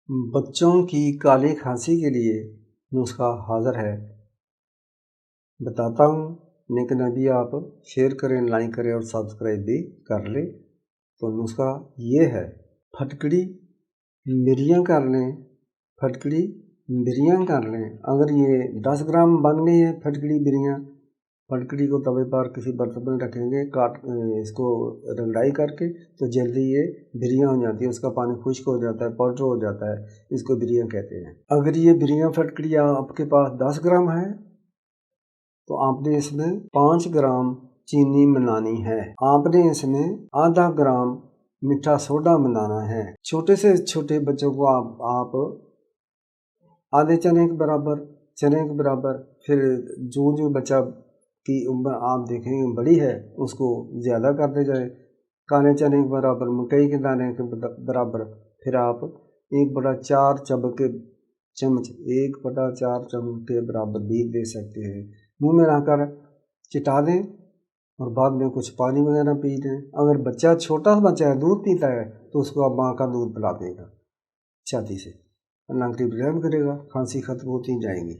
बच्चों की काली खांसी के लिए नुस्खा हाज़िर है। बताता हूँ, लेकिन अभी आप शेयर करें, लाइक करें और सब्सक्राइब भी कर लें। तो नुस्खा ये है, फटकड़ी मिरियाँ कर लें। फटकड़ी बिरियाँ कर लें। अगर ये 10 ग्राम बन गई है फटकड़ी बिरियाँ, फटकड़ी को तवे पर किसी बर्तन में रखेंगे, इसको रंगाई करके, तो जल्दी ये बिरियाँ हो जाती है। उसका पानी खुश्क हो जाता है, पाउडर हो जाता है, इसको बिरियाँ कहते हैं। अगर ये बिरियाँ फटकड़ी आपके पास 10 ग्राम है तो आपने इसमें 5 ग्राम चीनी मिलानी है। आपने इसमें आधा ग्राम मीठा सोडा मिलाना है। छोटे से छोटे बच्चों को आप आधे चने के बराबर, फिर जो बच्चा की उम्र आप देखेंगे बड़ी है उसको ज़्यादा करते जाए। काले चने के बराबर, मकई के दाने के बराबर, फिर आप 1/4 चम्मच 1/4 चम्मच के बराबर भी दे सकते हैं। मुंह में रखकर चिटा दें और बाद में कुछ पानी वगैरह पी लें। अगर बच्चा छोटा बच्चा है, दूध पीता है, तो उसको आप माँ का दूध पिला देगा छाती से। अल्लाह की रहम करेगा, खांसी खत्म होती जाएगी।